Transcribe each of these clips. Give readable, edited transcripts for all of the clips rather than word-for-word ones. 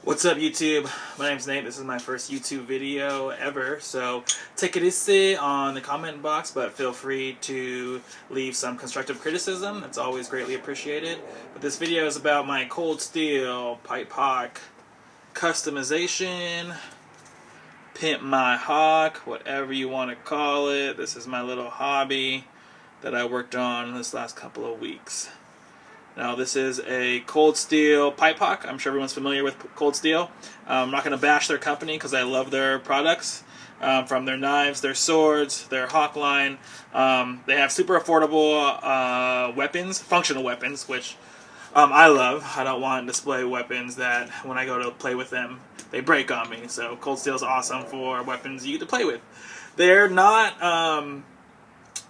What's up, YouTube? My name's Nate. This is my first YouTube video ever, so take it easy on the comment box, but feel free to leave some constructive criticism. That's always greatly appreciated. But this video is about my cold steel pipe hawk customization, pimp my hawk, whatever you want to call it. This is my little hobby that I worked on this last couple of weeks. Now this is a Cold Steel pipe hawk. I'm sure everyone's familiar with Cold Steel. I'm not going to bash their company because I love their products. From their knives, their swords, their hawk line. They have super affordable weapons, functional weapons, which I love. I don't want to display weapons that when I go to play with them, they break on me. So Cold Steel is awesome for weapons you get to play with. They're not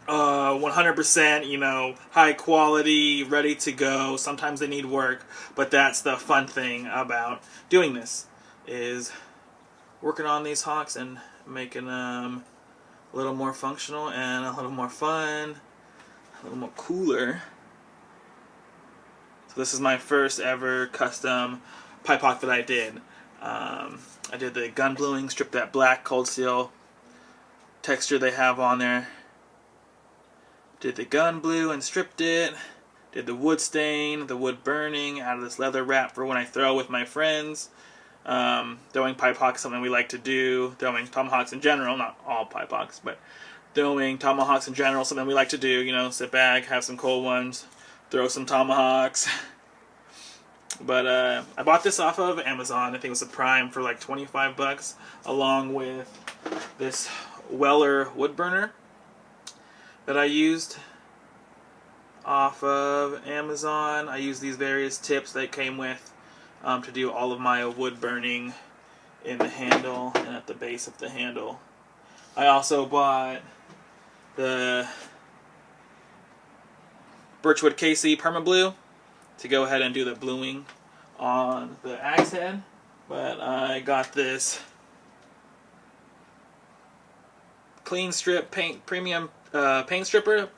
100%, high quality, ready to go. Sometimes they need work, but that's the fun thing about doing this, is working on these hawks and making them a little more functional and a little more fun, a little more cooler. So this is my first ever custom pipe hawk that I did. I did the gun bluing, stripped that black Cold Steel texture they have on there. Did the gun blue and stripped it. Did the wood stain, the wood burning out of this leather wrap for when I throw with my friends. Throwing pipe hawks, something we like to do. Throwing tomahawks in general, not all pipe hawks, but throwing tomahawks in general, something we like to do. Sit back, have some cold ones, throw some tomahawks. But I bought this off of Amazon. I think it was a Prime for like 25 bucks, along with this Weller wood burner that I used off of Amazon. I used these various tips that came with to do all of my wood burning in the handle and at the base of the handle. I also bought the Birchwood KC Permablue to go ahead and do the bluing on the axe head. But I got this Clean Strip paint premium paint stripper.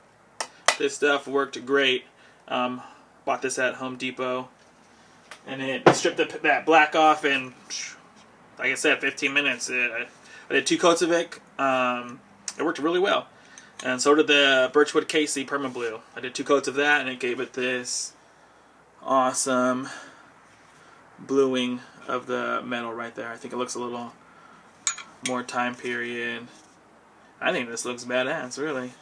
This stuff worked great. Bought this at Home Depot, and it stripped that black off in, like I said, 15 minutes. I did 2 coats of it. It worked really well, and so did the Birchwood KC Permablue. I did 2 coats of that, and it gave it this awesome bluing of the metal right there. I think it looks a little more time period. I think this looks badass, really.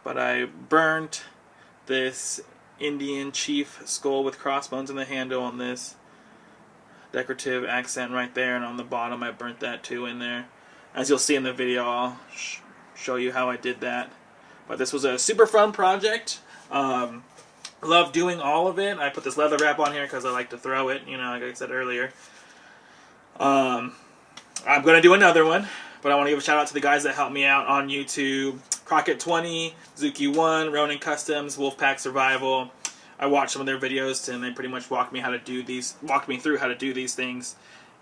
But I burnt this Indian chief skull with crossbones in the handle on this decorative accent right there, and on the bottom I burnt that too in there. As you'll see in the video, I'll show you how I did that. But this was a super fun project. Love doing all of it. I put this leather wrap on here because I like to throw it, like I said earlier. I'm going to do another one, but I want to give a shout out to the guys that helped me out on YouTube. Crockett20, Zuki1, Ronin Customs, Wolfpack Survival. I watched some of their videos, and they pretty much walked me through how to do these things.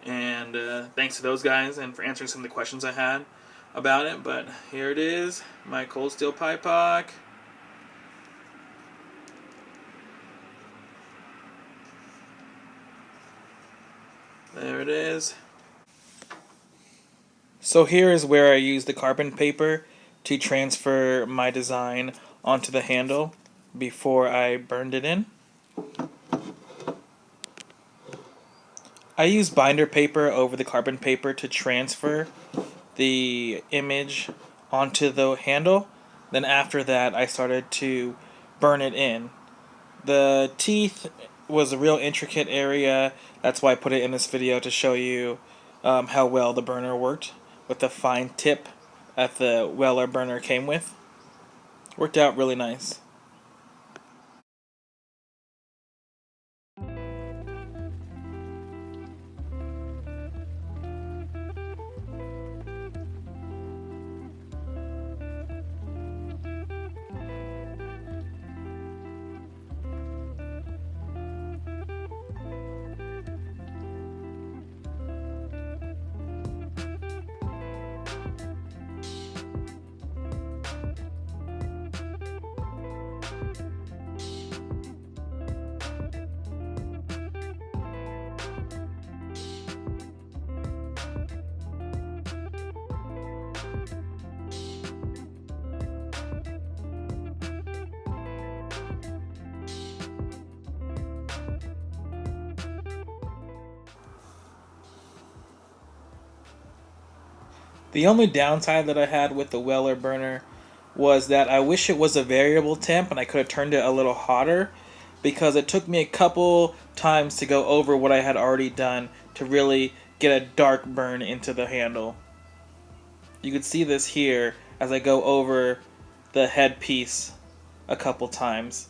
And thanks to those guys and for answering some of the questions I had about it. But here it is, my Cold Steel pipe hawk. There it is. So here is where I use the carbon paper to transfer my design onto the handle before I burned it in. I use binder paper over the carbon paper to transfer the image onto the handle. Then after that, I started to burn it in. The teeth was a real intricate area. That's why I put it in this video, to show you how well the burner worked with the fine tip that the Weller burner came with. Worked out really nice. The only downside that I had with the Weller burner was that I wish it was a variable temp and I could have turned it a little hotter, because it took me a couple times to go over what I had already done to really get a dark burn into the handle. You can see this here as I go over the headpiece a couple times.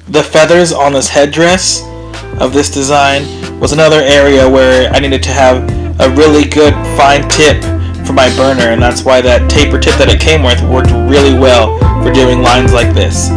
The feathers on this headdress of this design was another area where I needed to have a really good fine tip for my burner, and that's why that taper tip that it came with worked really well for doing lines like this.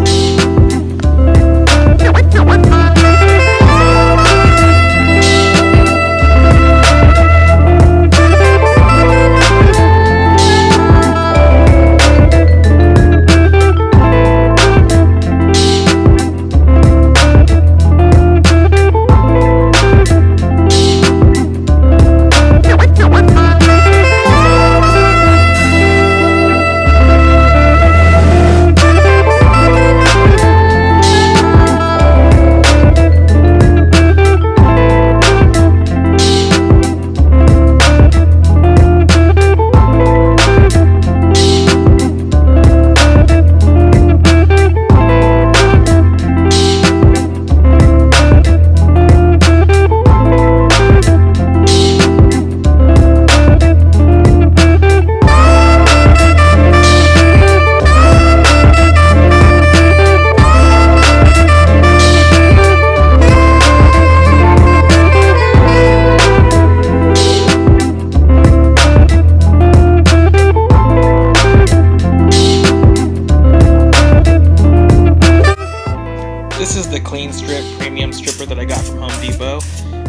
This is the Clean Strip premium stripper that I got from Home Depot,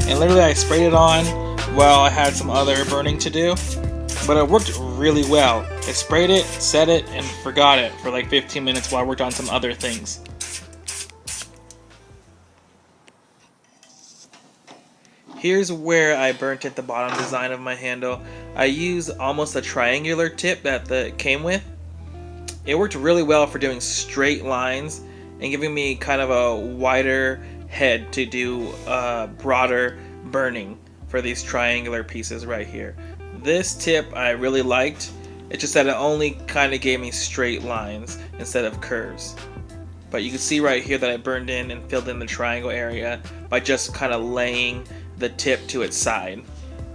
and literally I sprayed it on while I had some other burning to do, but it worked really well. I sprayed it, set it, and forgot it for like 15 minutes while I worked on some other things. Here's where I burnt at the bottom design of my handle. I used almost a triangular tip that came with. It worked really well for doing straight lines and giving me kind of a wider head to do broader burning for these triangular pieces right here. This tip I really liked. It's just that it only kind of gave me straight lines instead of curves. But you can see right here that I burned in and filled in the triangle area by just kind of laying the tip to its side.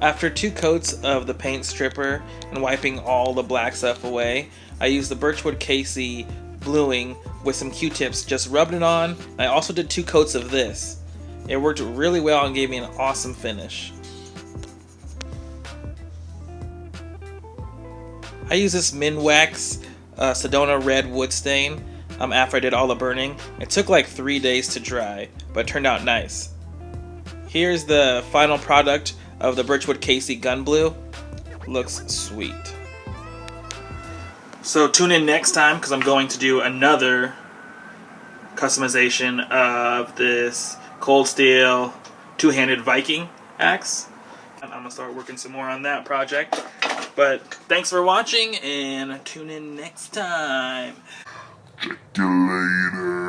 After 2 coats of the paint stripper and wiping all the black stuff away, I used the Birchwood Casey bluing with some Q-tips, just rubbed it on. I also did 2 coats of this. It worked really well and gave me an awesome finish. I use this Minwax Sedona Red wood stain. after I did all the burning. It took like 3 days to dry, but it turned out nice. Here's the final product of the Birchwood Casey Gun Blue. Looks sweet. So tune in next time because I'm going to do another customization of this Cold Steel two-handed Viking axe. I'm going to start working some more on that project. But thanks for watching and tune in next time. Check you later.